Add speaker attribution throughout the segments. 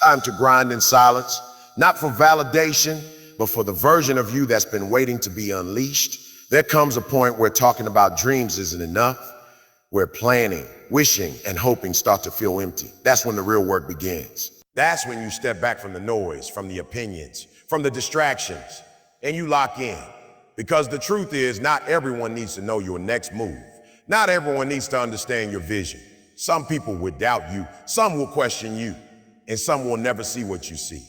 Speaker 1: Time to grind in silence, not for validation, but for the version of you that's been waiting to be unleashed. There comes a point where talking about dreams isn't enough, where planning, wishing, and hoping start to feel empty. That's when the real work begins. That's when you step back from the noise, from the opinions, from the distractions, and you lock in. Because the truth is, not everyone needs to know your next move. Not everyone needs to understand your vision. Some people will doubt you, some will question you, and some will never see what you see.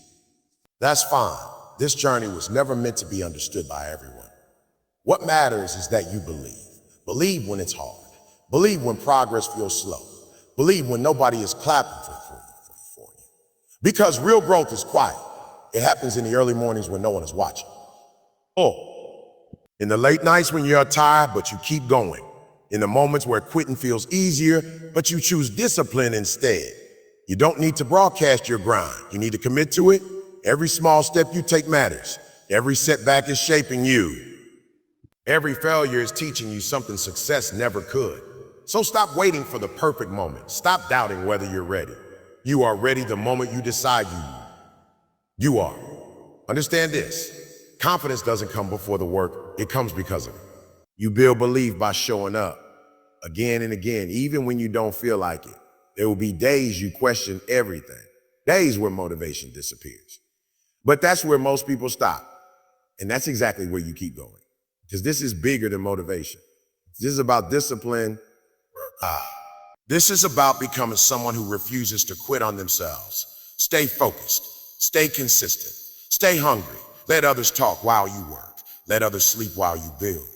Speaker 1: That's fine. This journey was never meant to be understood by everyone. What matters is that you believe. Believe when it's hard. Believe when progress feels slow. Believe when nobody is clapping for you. Because real growth is quiet. It happens in the early mornings when no one is watching. In the late nights when you're tired, but you keep going. In the moments where quitting feels easier, but you choose discipline instead. You don't need to broadcast your grind. You need to commit to it. Every small step you take matters. Every setback is shaping you. Every failure is teaching you something success never could. So stop waiting for the perfect moment. Stop doubting whether you're ready. You are ready the moment you decide you are. Understand this. Confidence doesn't come before the work. It comes because of it. You build belief by showing up again and again, even when you don't feel like it. There will be days you question everything. Days where motivation disappears. But that's where most people stop. And that's exactly where you keep going. Because this is bigger than motivation. This is about discipline. This is about becoming someone who refuses to quit on themselves. Stay focused. Stay consistent. Stay hungry. Let others talk while you work. Let others sleep while you build.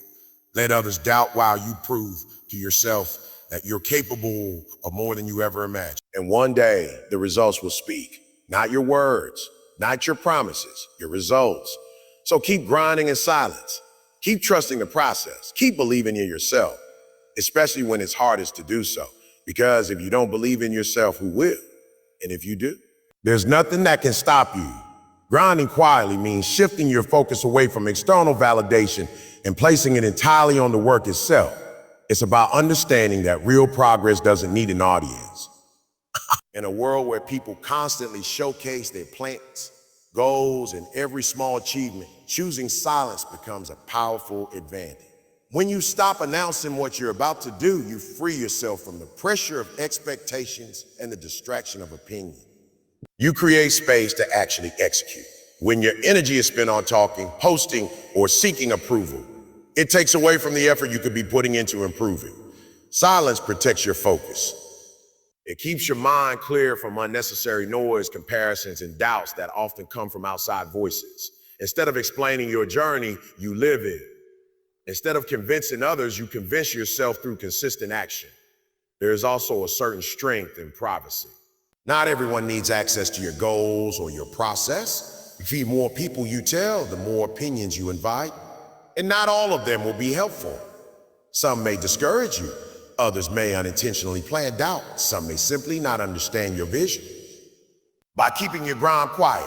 Speaker 1: Let others doubt while you prove to yourself that you're capable of more than you ever imagined. And one day, the results will speak. Not your words, not your promises, your results. So keep grinding in silence. Keep trusting the process. Keep believing in yourself, especially when it's hardest to do so. Because if you don't believe in yourself, who will? And if you do, there's nothing that can stop you. Grinding quietly means shifting your focus away from external validation and placing it entirely on the work itself. It's about understanding that real progress doesn't need an audience. In a world where people constantly showcase their plans, goals, and every small achievement, choosing silence becomes a powerful advantage. When you stop announcing what you're about to do, you free yourself from the pressure of expectations and the distraction of opinion. You create space to actually execute. When your energy is spent on talking, posting, or seeking approval, it takes away from the effort you could be putting into improving. Silence protects your focus. It keeps your mind clear from unnecessary noise, comparisons, and doubts that often come from outside voices. Instead of explaining your journey, you live it. Instead of convincing others, you convince yourself through consistent action. There is also a certain strength in privacy. Not everyone needs access to your goals or your process. The more people you tell, the more opinions you invite. And not all of them will be helpful. Some may discourage you. Others may unintentionally plant doubt. Some may simply not understand your vision. By keeping your grind quiet,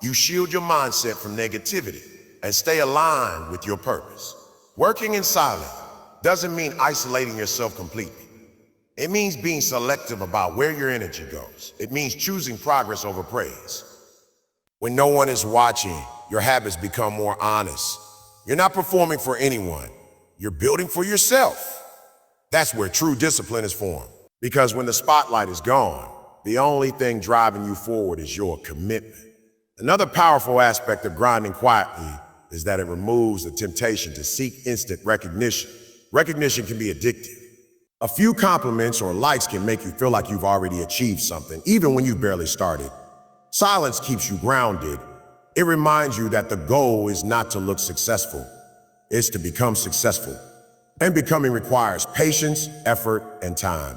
Speaker 1: you shield your mindset from negativity and stay aligned with your purpose. Working in silence doesn't mean isolating yourself completely. It means being selective about where your energy goes. It means choosing progress over praise. When no one is watching, your habits become more honest. You're not performing for anyone. You're building for yourself. That's where true discipline is formed. Because when the spotlight is gone, the only thing driving you forward is your commitment. Another powerful aspect of grinding quietly is that it removes the temptation to seek instant recognition. Recognition can be addictive. A few compliments or likes can make you feel like you've already achieved something, even when you barely started. Silence keeps you grounded. It reminds you that the goal is not to look successful, it's to become successful. And becoming requires patience, effort, and time.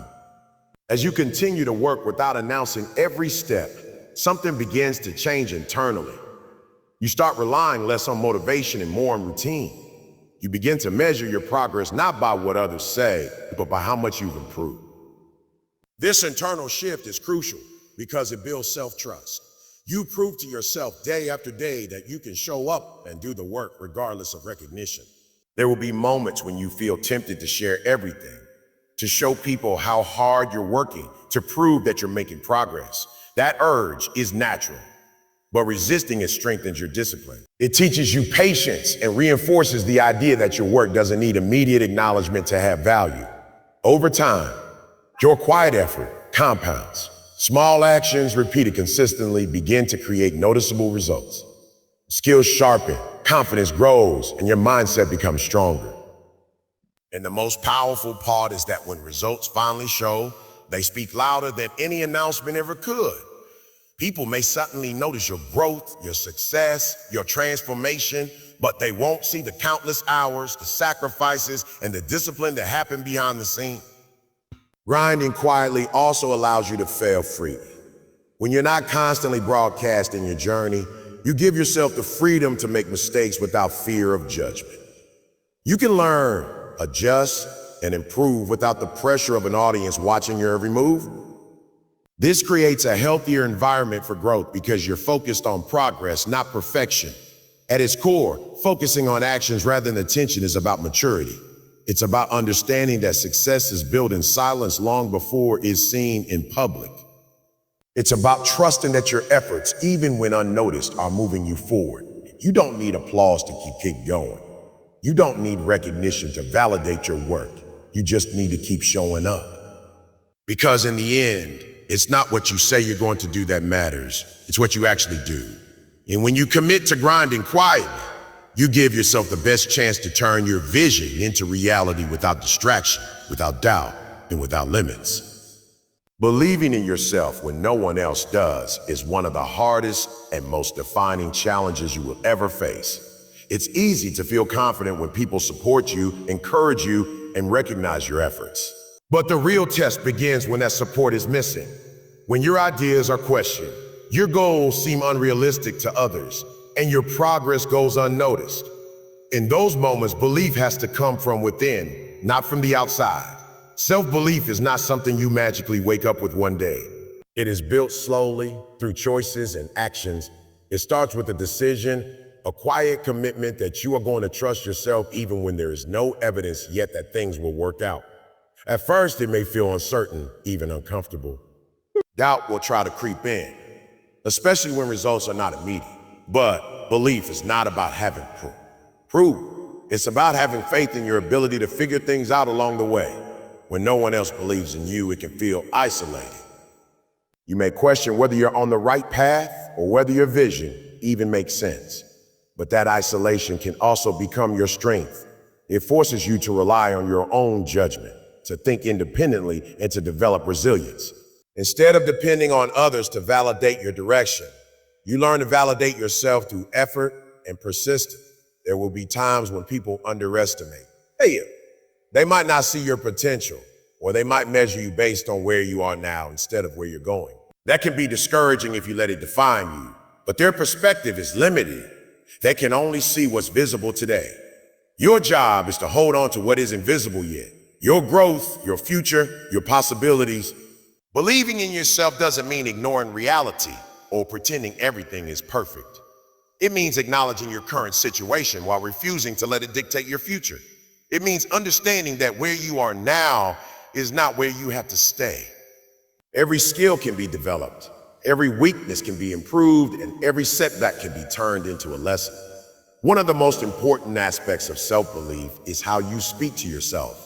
Speaker 1: As you continue to work without announcing every step, something begins to change internally. You start relying less on motivation and more on routine. You begin to measure your progress not by what others say, but by how much you've improved. This internal shift is crucial because it builds self-trust. You prove to yourself day after day that you can show up and do the work regardless of recognition. There will be moments when you feel tempted to share everything, to show people how hard you're working, to prove that you're making progress. That urge is natural, but resisting it strengthens your discipline. It teaches you patience and reinforces the idea that your work doesn't need immediate acknowledgement to have value. Over time, your quiet effort compounds. Small actions repeated consistently begin to create noticeable results. Skills sharpen, confidence grows, and your mindset becomes stronger. And the most powerful part is that when results finally show, they speak louder than any announcement ever could. People may suddenly notice your growth, your success, your transformation, but they won't see the countless hours, the sacrifices, and the discipline that happen behind the scenes. Grinding quietly also allows you to fail freely. When you're not constantly broadcasting your journey, you give yourself the freedom to make mistakes without fear of judgment. You can learn, adjust, and improve without the pressure of an audience watching your every move. This creates a healthier environment for growth because you're focused on progress, not perfection. At its core, focusing on actions rather than attention is about maturity. It's about understanding that success is built in silence long before it's seen in public. It's about trusting that your efforts, even when unnoticed, are moving you forward. You don't need applause to keep going. You don't need recognition to validate your work. You just need to keep showing up. Because in the end, it's not what you say you're going to do that matters. It's what you actually do. And when you commit to grinding quietly, you give yourself the best chance to turn your vision into reality without distraction, without doubt, and without limits. Believing in yourself when no one else does is one of the hardest and most defining challenges you will ever face. It's easy to feel confident when people support you, encourage you, and recognize your efforts. But the real test begins when that support is missing. When your ideas are questioned, your goals seem unrealistic to others, and your progress goes unnoticed. In those moments, belief has to come from within, not from the outside. Self-belief is not something you magically wake up with one day. It is built slowly through choices and actions. It starts with a decision, a quiet commitment that you are going to trust yourself even when there is no evidence yet that things will work out. At first, it may feel uncertain, even uncomfortable. Doubt will try to creep in, especially when results are not immediate. But belief is not about having proof. It's about having faith in your ability to figure things out along the way. When no one else believes in you, it can feel isolating. You may question whether you're on the right path or whether your vision even makes sense. But that isolation can also become your strength. It forces you to rely on your own judgment, to think independently, and to develop resilience. Instead of depending on others to validate your direction, you learn to validate yourself through effort and persistence. There will be times when people underestimate. They might not see your potential, or they might measure you based on where you are now instead of where you're going. That can be discouraging if you let it define you, but their perspective is limited. They can only see what's visible today. Your job is to hold on to what is invisible yet. Your growth, your future, your possibilities. Believing in yourself doesn't mean ignoring reality or pretending everything is perfect. It means acknowledging your current situation while refusing to let it dictate your future. It means understanding that where you are now is not where you have to stay. Every skill can be developed, every weakness can be improved, and every setback can be turned into a lesson. One of the most important aspects of self-belief is how you speak to yourself.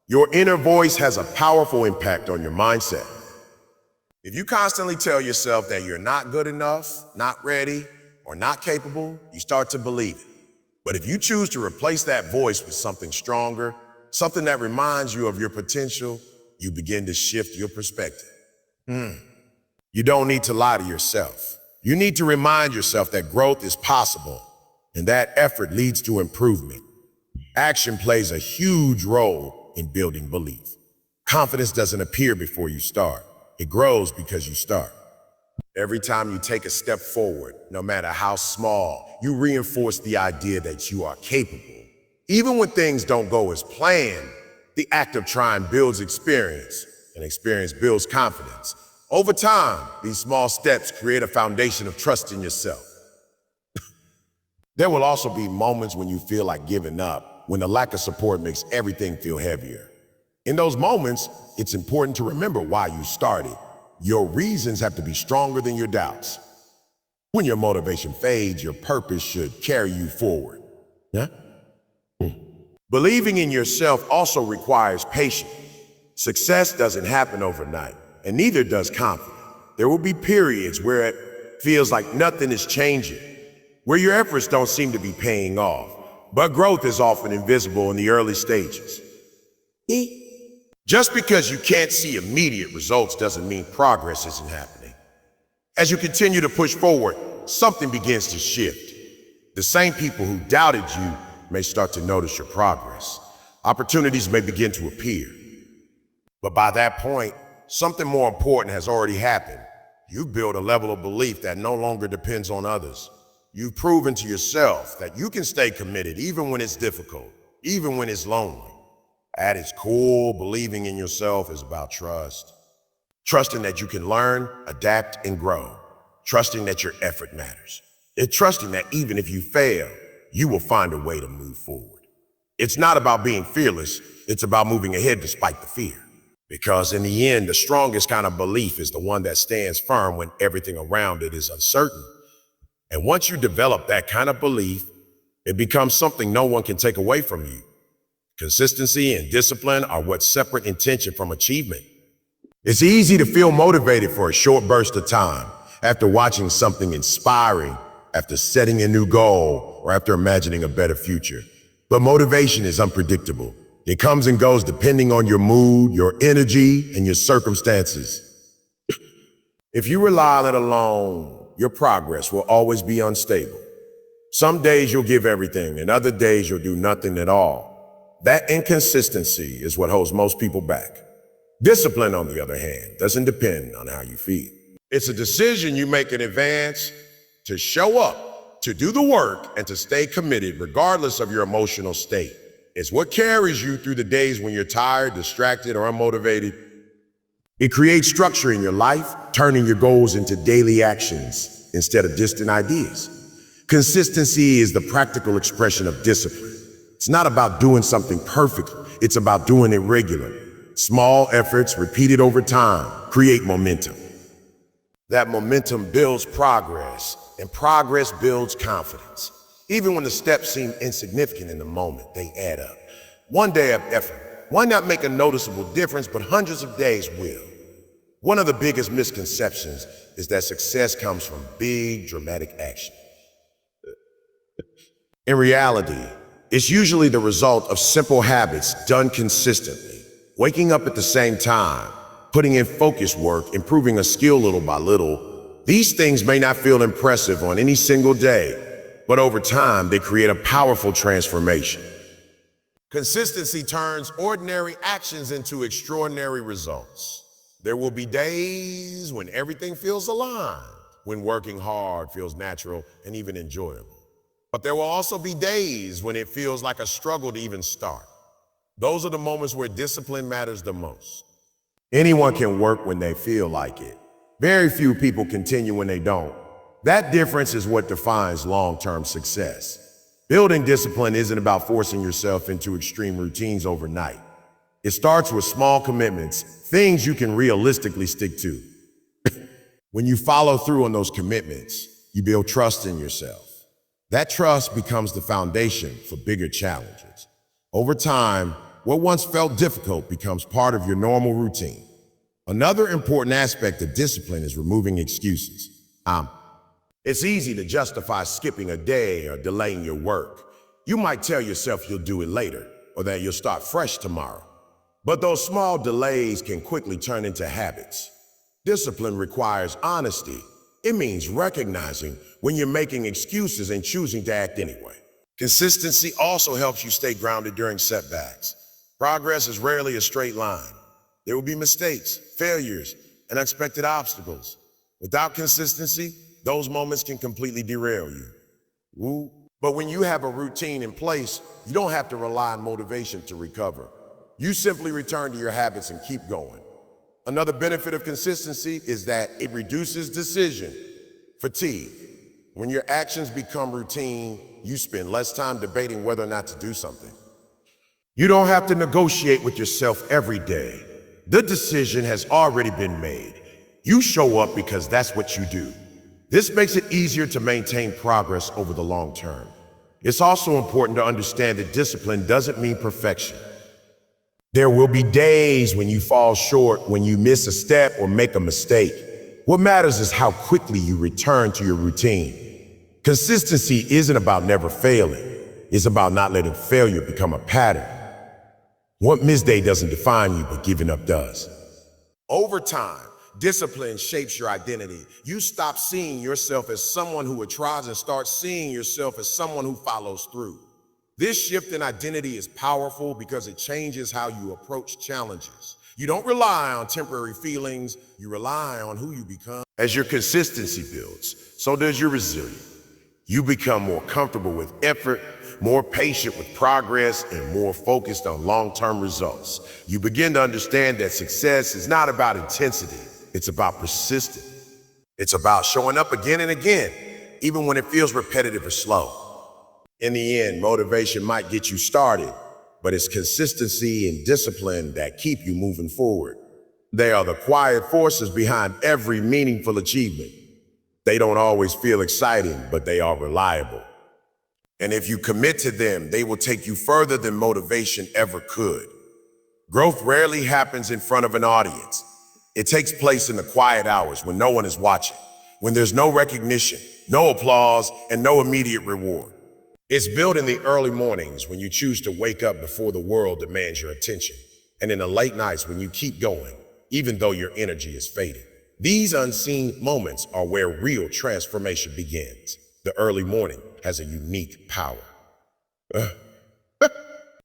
Speaker 1: Your inner voice has a powerful impact on your mindset. If you constantly tell yourself that you're not good enough, not ready, or not capable, you start to believe it. But if you choose to replace that voice with something stronger, something that reminds you of your potential, you begin to shift your perspective. You don't need to lie to yourself. You need to remind yourself that growth is possible and that effort leads to improvement. Action plays a huge role in building belief. Confidence doesn't appear before you start. It grows because you start. Every time you take a step forward, no matter how small, you reinforce the idea that you are capable. Even when things don't go as planned, the act of trying builds experience, and experience builds confidence. Over time, these small steps create a foundation of trust in yourself. There will also be moments when you feel like giving up, when the lack of support makes everything feel heavier. In those moments, it's important to remember why you started. Your reasons have to be stronger than your doubts. When your motivation fades, your purpose should carry you forward. Yeah? Believing in yourself also requires patience. Success doesn't happen overnight, and neither does confidence. There will be periods where it feels like nothing is changing, where your efforts don't seem to be paying off, but growth is often invisible in the early stages. Just because you can't see immediate results doesn't mean progress isn't happening. As you continue to push forward, something begins to shift. The same people who doubted you may start to notice your progress. Opportunities may begin to appear. But by that point, something more important has already happened. You've built a level of belief that no longer depends on others. You've proven to yourself that you can stay committed even when it's difficult, even when it's lonely. At its core, believing in yourself is about trust. Trusting that you can learn, adapt, and grow. Trusting that your effort matters. It's trusting that even if you fail, you will find a way to move forward. It's not about being fearless, it's about moving ahead despite the fear. Because in the end, the strongest kind of belief is the one that stands firm when everything around it is uncertain. And once you develop that kind of belief, it becomes something no one can take away from you. Consistency and discipline are what separate intention from achievement. It's easy to feel motivated for a short burst of time after watching something inspiring, after setting a new goal, or after imagining a better future. But motivation is unpredictable. It comes and goes depending on your mood, your energy, and your circumstances. If you rely on it alone, your progress will always be unstable. Some days you'll give everything, and other days you'll do nothing at all. That inconsistency is what holds most people back. Discipline, on the other hand, doesn't depend on how you feel. It's a decision you make in advance to show up, to do the work, and to stay committed regardless of your emotional state. It's what carries you through the days when you're tired, distracted, or unmotivated. It creates structure in your life, turning your goals into daily actions instead of distant ideas. Consistency is the practical expression of discipline. It's not about doing something perfectly, it's about doing it regularly. Small efforts repeated over time create momentum. That momentum builds progress, and progress builds confidence. Even when the steps seem insignificant in the moment, they add up. One day of effort might not make a noticeable difference, but hundreds of days will. One of the biggest misconceptions is that success comes from big, dramatic action. In reality, it's usually the result of simple habits done consistently. Waking up at the same time, putting in focused work, improving a skill little by little. These things may not feel impressive on any single day, but over time, they create a powerful transformation. Consistency turns ordinary actions into extraordinary results. There will be days when everything feels aligned, when working hard feels natural and even enjoyable. But there will also be days when it feels like a struggle to even start. Those are the moments where discipline matters the most. Anyone can work when they feel like it. Very few people continue when they don't. That difference is what defines long-term success. Building discipline isn't about forcing yourself into extreme routines overnight. It starts with small commitments, things you can realistically stick to. When you follow through on those commitments, you build trust in yourself. That trust becomes the foundation for bigger challenges. Over time, what once felt difficult becomes part of your normal routine. Another important aspect of discipline is removing excuses. It's easy to justify skipping a day or delaying your work. You might tell yourself you'll do it later, or that you'll start fresh tomorrow. But those small delays can quickly turn into habits. Discipline requires honesty. It means recognizing when you're making excuses and choosing to act anyway. Consistency also helps you stay grounded during setbacks. Progress is rarely a straight line. There will be mistakes, failures, and unexpected obstacles. Without consistency, those moments can completely derail you. But when you have a routine in place, you don't have to rely on motivation to recover. You simply return to your habits and keep going. Another benefit of consistency is that it reduces decision fatigue. When your actions become routine, you spend less time debating whether or not to do something. You don't have to negotiate with yourself every day. The decision has already been made. You show up because that's what you do. This makes it easier to maintain progress over the long term. It's also important to understand that discipline doesn't mean perfection. There will be days when you fall short, when you miss a step or make a mistake. What matters is how quickly you return to your routine. Consistency isn't about never failing. It's about not letting failure become a pattern. One missed day doesn't define you, but giving up does. Over time, discipline shapes your identity. You stop seeing yourself as someone who tries and start seeing yourself as someone who follows through. This shift in identity is powerful because it changes how you approach challenges. You don't rely on temporary feelings, you rely on who you become. As your consistency builds, so does your resilience. You become more comfortable with effort, more patient with progress, and more focused on long-term results. You begin to understand that success is not about intensity, it's about persistence. It's about showing up again and again, even when it feels repetitive or slow. In the end, motivation might get you started, but it's consistency and discipline that keep you moving forward. They are the quiet forces behind every meaningful achievement. They don't always feel exciting, but they are reliable. And if you commit to them, they will take you further than motivation ever could. Growth rarely happens in front of an audience. It takes place in the quiet hours when no one is watching, when there's no recognition, no applause, and no immediate reward. It's built in the early mornings when you choose to wake up before the world demands your attention, and in the late nights when you keep going, even though your energy is fading. These unseen moments are where real transformation begins. The early morning has a unique power.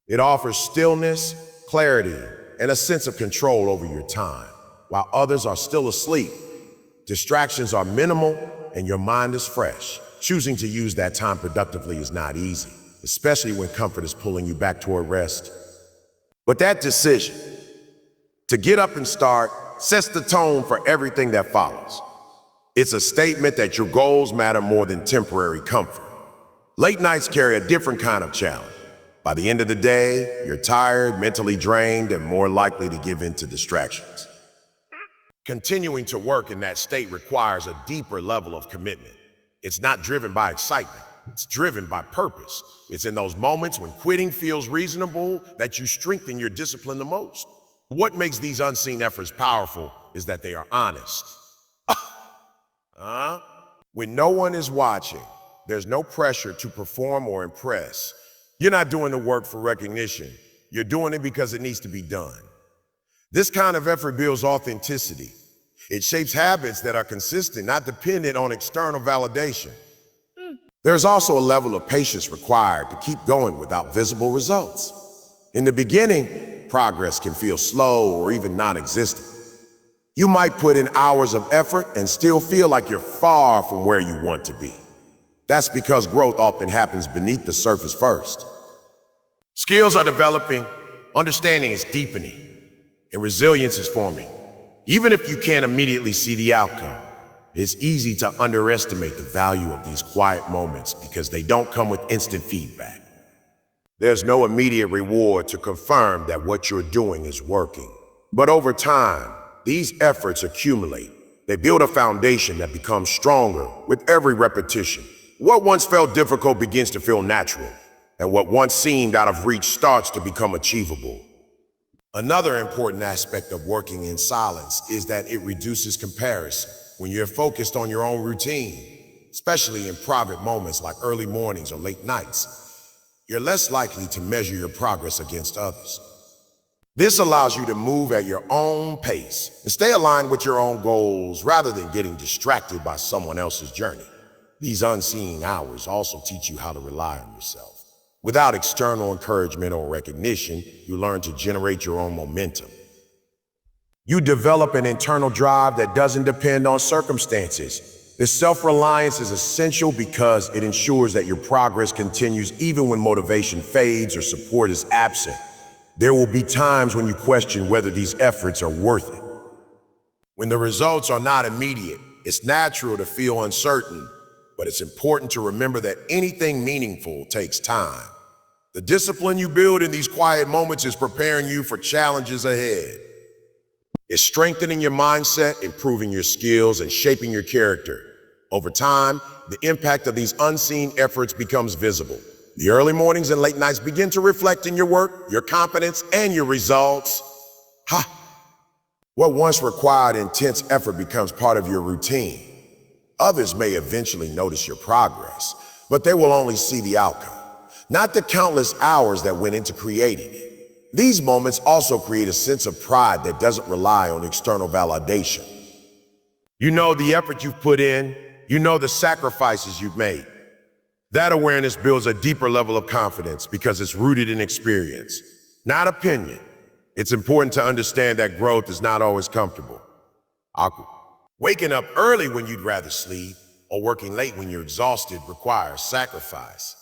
Speaker 1: It offers stillness, clarity, and a sense of control over your time. While others are still asleep, distractions are minimal and your mind is fresh. Choosing to use that time productively is not easy, especially when comfort is pulling you back toward rest. But that decision to get up and start sets the tone for everything that follows. It's a statement that your goals matter more than temporary comfort. Late nights carry a different kind of challenge. By the end of the day, you're tired, mentally drained, and more likely to give in to distractions. Continuing to work in that state requires a deeper level of commitment. It's not driven by excitement, it's driven by purpose. It's in those moments when quitting feels reasonable that you strengthen your discipline the most. What makes these unseen efforts powerful is that they are honest. When no one is watching, there's no pressure to perform or impress. You're not doing the work for recognition. You're doing it because it needs to be done. This kind of effort builds authenticity. It shapes habits that are consistent, not dependent on external validation. There's also a level of patience required to keep going without visible results. In the beginning, progress can feel slow or even non-existent. You might put in hours of effort and still feel like you're far from where you want to be. That's because growth often happens beneath the surface first. Skills are developing, understanding is deepening, and resilience is forming. Even if you can't immediately see the outcome, it's easy to underestimate the value of these quiet moments because they don't come with instant feedback. There's no immediate reward to confirm that what you're doing is working. But over time, these efforts accumulate. They build a foundation that becomes stronger with every repetition. What once felt difficult begins to feel natural, and what once seemed out of reach starts to become achievable. Another important aspect of working in silence is that it reduces comparison. When you're focused on your own routine, especially in private moments like early mornings or late nights, you're less likely to measure your progress against others. This allows you to move at your own pace and stay aligned with your own goals rather than getting distracted by someone else's journey. These unseen hours also teach you how to rely on yourself. Without external encouragement or recognition, you learn to generate your own momentum. You develop an internal drive that doesn't depend on circumstances. This self-reliance is essential because it ensures that your progress continues even when motivation fades or support is absent. There will be times when you question whether these efforts are worth it. When the results are not immediate, it's natural to feel uncertain, but it's important to remember that anything meaningful takes time. The discipline you build in these quiet moments is preparing you for challenges ahead. It's strengthening your mindset, improving your skills, and shaping your character. Over time, the impact of these unseen efforts becomes visible. The early mornings and late nights begin to reflect in your work, your confidence, and your results. Ha! What once required intense effort becomes part of your routine. Others may eventually notice your progress, but they will only see the outcome, not the countless hours that went into creating it. These moments also create a sense of pride that doesn't rely on external validation. You know the effort you've put in, you know the sacrifices you've made. That awareness builds a deeper level of confidence because it's rooted in experience, not opinion. It's important to understand that growth is not always comfortable. Awkward. Waking up early when you'd rather sleep or working late when you're exhausted requires sacrifice.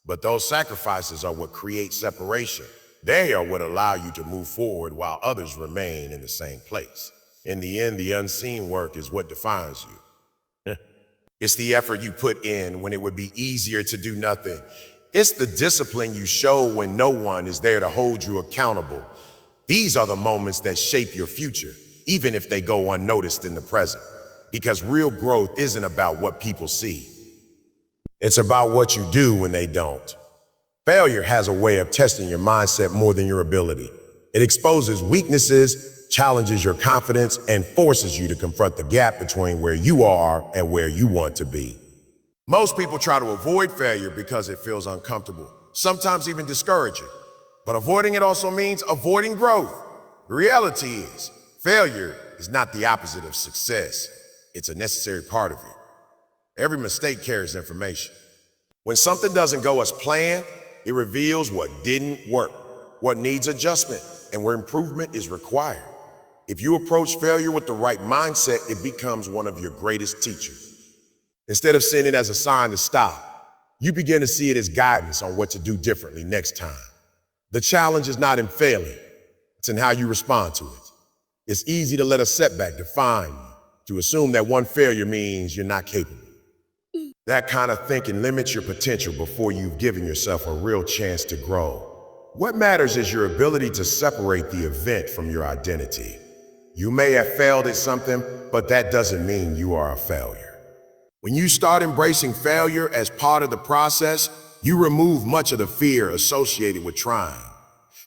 Speaker 1: But those sacrifices are what create separation. They are what allow you to move forward while others remain in the same place. In the end, the unseen work is what defines you. It's the effort you put in when it would be easier to do nothing. It's the discipline you show when no one is there to hold you accountable. These are the moments that shape your future, even if they go unnoticed in the present. Because real growth isn't about what people see. It's about what you do when they don't. Failure has a way of testing your mindset more than your ability. It exposes weaknesses, challenges your confidence, and forces you to confront the gap between where you are and where you want to be. Most people try to avoid failure because it feels uncomfortable, sometimes even discouraging. But avoiding it also means avoiding growth. The reality is, failure is not the opposite of success. It's a necessary part of it. Every mistake carries information. When something doesn't go as planned, it reveals what didn't work, what needs adjustment, and where improvement is required. If you approach failure with the right mindset, it becomes one of your greatest teachers. Instead of seeing it as a sign to stop, you begin to see it as guidance on what to do differently next time. The challenge is not in failing, it's in how you respond to it. It's easy to let a setback define you, to assume that one failure means you're not capable. That kind of thinking limits your potential before you've given yourself a real chance to grow. What matters is your ability to separate the event from your identity. You may have failed at something, but that doesn't mean you are a failure. When you start embracing failure as part of the process, you remove much of the fear associated with trying.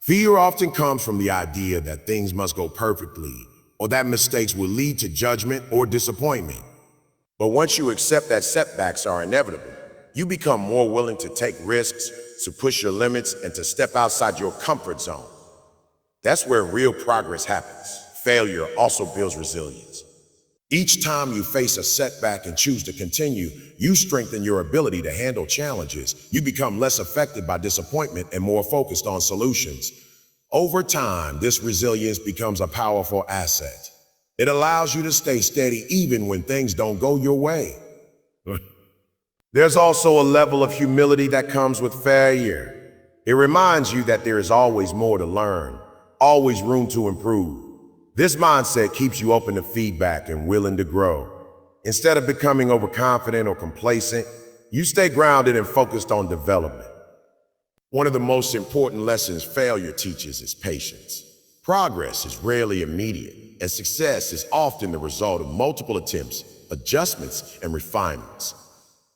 Speaker 1: Fear often comes from the idea that things must go perfectly, or that mistakes will lead to judgment or disappointment. But once you accept that setbacks are inevitable, you become more willing to take risks, to push your limits, and to step outside your comfort zone. That's where real progress happens. Failure also builds resilience. Each time you face a setback and choose to continue, you strengthen your ability to handle challenges. You become less affected by disappointment and more focused on solutions. Over time, this resilience becomes a powerful asset. It allows you to stay steady even when things don't go your way. There's also a level of humility that comes with failure. It reminds you that there is always more to learn, always room to improve. This mindset keeps you open to feedback and willing to grow. Instead of becoming overconfident or complacent, you stay grounded and focused on development. One of the most important lessons failure teaches is patience. Progress is rarely immediate, and success is often the result of multiple attempts, adjustments, and refinements.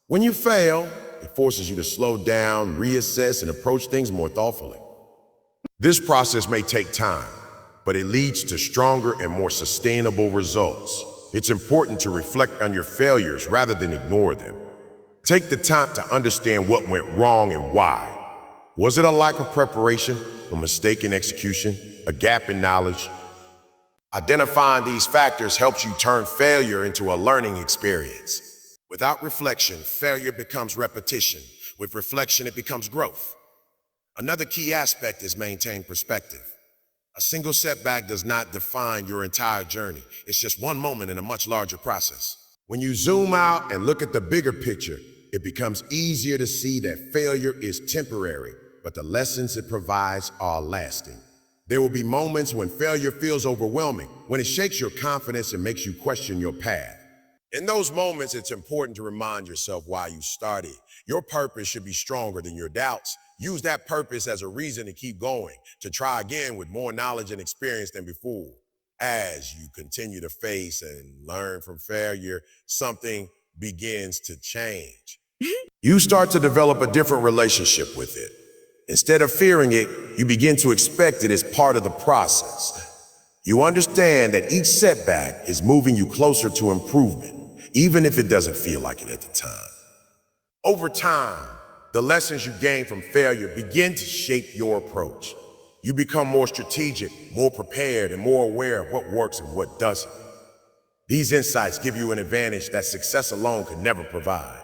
Speaker 1: When you fail, it forces you to slow down, reassess, and approach things more thoughtfully. This process may take time, but it leads to stronger and more sustainable results. It's important to reflect on your failures rather than ignore them. Take the time to understand what went wrong and why. Was it a lack of preparation, a mistake in execution, a gap in knowledge? Identifying these factors helps you turn failure into a learning experience. Without reflection, failure becomes repetition. With reflection, it becomes growth. Another key aspect is maintain perspective. A single setback does not define your entire journey. It's just one moment in a much larger process. When you zoom out and look at the bigger picture, it becomes easier to see that failure is temporary, but the lessons it provides are lasting. There will be moments when failure feels overwhelming, when it shakes your confidence and makes you question your path. In those moments, it's important to remind yourself why you started. Your purpose should be stronger than your doubts. Use that purpose as a reason to keep going, to try again with more knowledge and experience than before. As you continue to face and learn from failure, something begins to change. You start to develop a different relationship with it. Instead of fearing it, you begin to expect it as part of the process. You understand that each setback is moving you closer to improvement, even if it doesn't feel like it at the time. Over time, the lessons you gain from failure begin to shape your approach. You become more strategic, more prepared, and more aware of what works and what doesn't. These insights give you an advantage that success alone could never provide.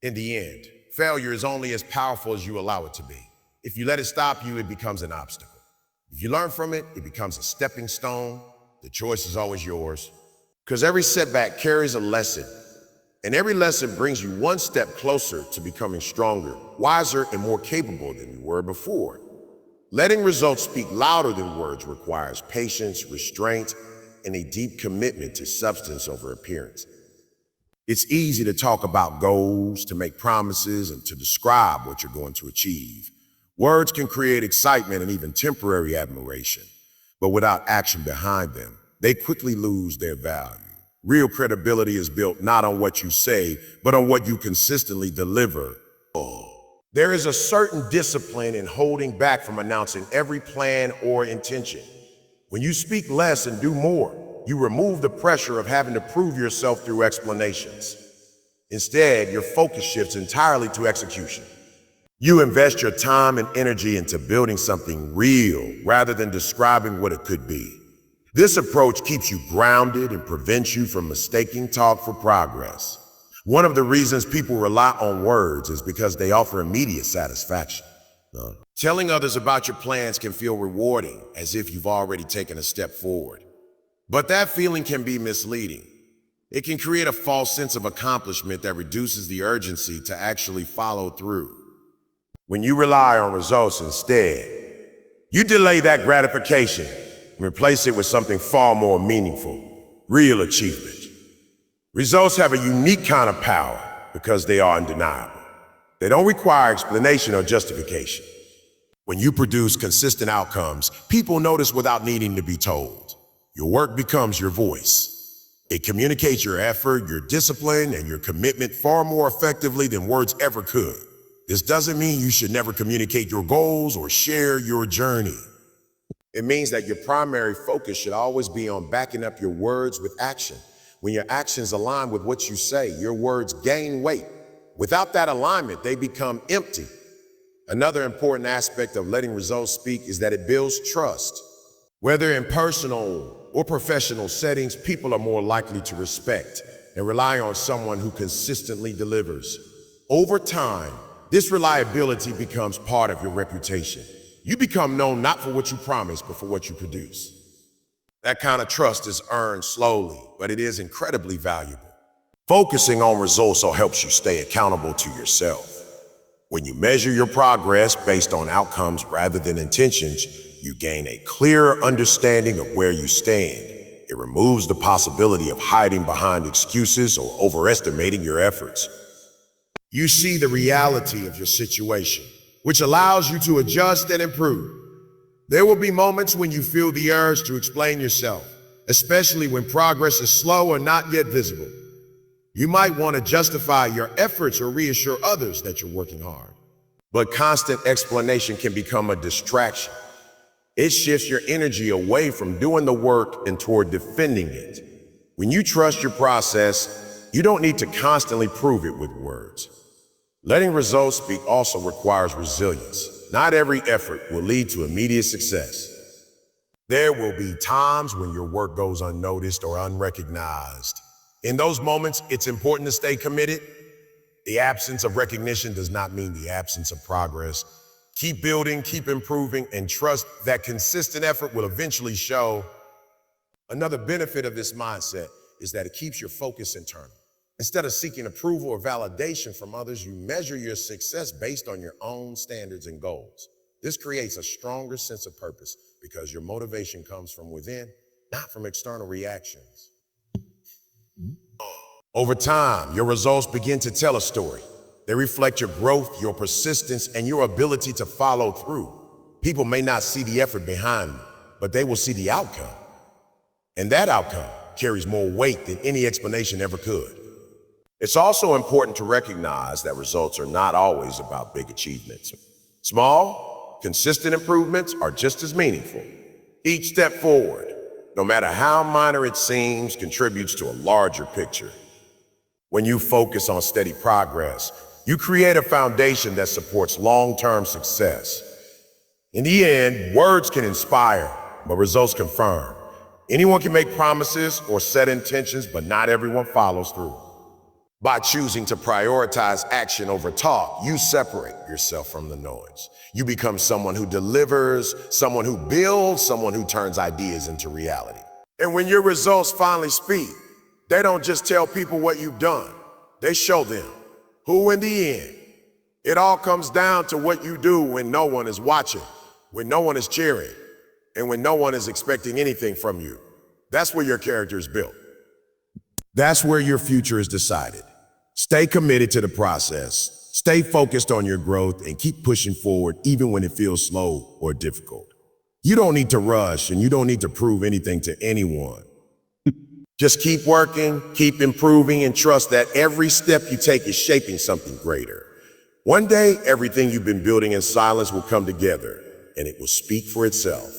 Speaker 1: In the end, failure is only as powerful as you allow it to be. If you let it stop you, it becomes an obstacle. If you learn from it, it becomes a stepping stone. The choice is always yours. Because every setback carries a lesson, and every lesson brings you one step closer to becoming stronger, wiser, and more capable than you were before. Letting results speak louder than words requires patience, restraint, and a deep commitment to substance over appearance. It's easy to talk about goals, to make promises, and to describe what you're going to achieve. Words can create excitement and even temporary admiration, but without action behind them, they quickly lose their value. Real credibility is built not on what you say, but on what you consistently deliver. There is a certain discipline in holding back from announcing every plan or intention. When you speak less and do more, you remove the pressure of having to prove yourself through explanations. Instead, your focus shifts entirely to execution. You invest your time and energy into building something real rather than describing what it could be. This approach keeps you grounded and prevents you from mistaking talk for progress. One of the reasons people rely on words is because they offer immediate satisfaction. Telling others about your plans can feel rewarding, as if you've already taken a step forward. But that feeling can be misleading. It can create a false sense of accomplishment that reduces the urgency to actually follow through. When you rely on results instead, you delay that gratification and replace it with something far more meaningful, real achievement. Results have a unique kind of power because they are undeniable. They don't require explanation or justification. When you produce consistent outcomes, people notice without needing to be told. Your work becomes your voice. It communicates your effort, your discipline, and your commitment far more effectively than words ever could. This doesn't mean you should never communicate your goals or share your journey. It means that your primary focus should always be on backing up your words with action. When your actions align with what you say, your words gain weight. Without that alignment, they become empty. Another important aspect of letting results speak is that it builds trust. Whether in personal or professional settings, people are more likely to respect and rely on someone who consistently delivers. Over time, this reliability becomes part of your reputation. You become known not for what you promise, but for what you produce. That kind of trust is earned slowly, but it is incredibly valuable. Focusing on results helps you stay accountable to yourself. When you measure your progress based on outcomes rather than intentions, you gain a clearer understanding of where you stand. It removes the possibility of hiding behind excuses or overestimating your efforts. You see the reality of your situation, which allows you to adjust and improve. There will be moments when you feel the urge to explain yourself, especially when progress is slow or not yet visible. You might want to justify your efforts or reassure others that you're working hard. But constant explanation can become a distraction. It shifts your energy away from doing the work and toward defending it. When you trust your process, you don't need to constantly prove it with words. Letting results speak also requires resilience. Not every effort will lead to immediate success. There will be times when your work goes unnoticed or unrecognized. In those moments, it's important to stay committed. The absence of recognition does not mean the absence of progress. Keep building, keep improving, and trust that consistent effort will eventually show. Another benefit of this mindset is that it keeps your focus internal. Instead of seeking approval or validation from others, you measure your success based on your own standards and goals. This creates a stronger sense of purpose because your motivation comes from within, not from external reactions. Over time, your results begin to tell a story. They reflect your growth, your persistence, and your ability to follow through. People may not see the effort behind them, but they will see the outcome. And that outcome carries more weight than any explanation ever could. It's also important to recognize that results are not always about big achievements. Small, consistent improvements are just as meaningful. Each step forward, no matter how minor it seems, contributes to a larger picture. When you focus on steady progress, you create a foundation that supports long-term success. In the end, words can inspire, but results confirm. Anyone can make promises or set intentions, but not everyone follows through. By choosing to prioritize action over talk, you separate yourself from the noise. You become someone who delivers, someone who builds, someone who turns ideas into reality. And when your results finally speak, they don't just tell people what you've done. They show them who in the end. It all comes down to what you do when no one is watching, when no one is cheering, and when no one is expecting anything from you. That's where your character is built. That's where your future is decided. Stay committed to the process, stay focused on your growth, and keep pushing forward even when it feels slow or difficult. You don't need to rush, and you don't need to prove anything to anyone. Just keep working, keep improving, and trust that every step you take is shaping something greater. One day, everything you've been building in silence will come together, and it will speak for itself.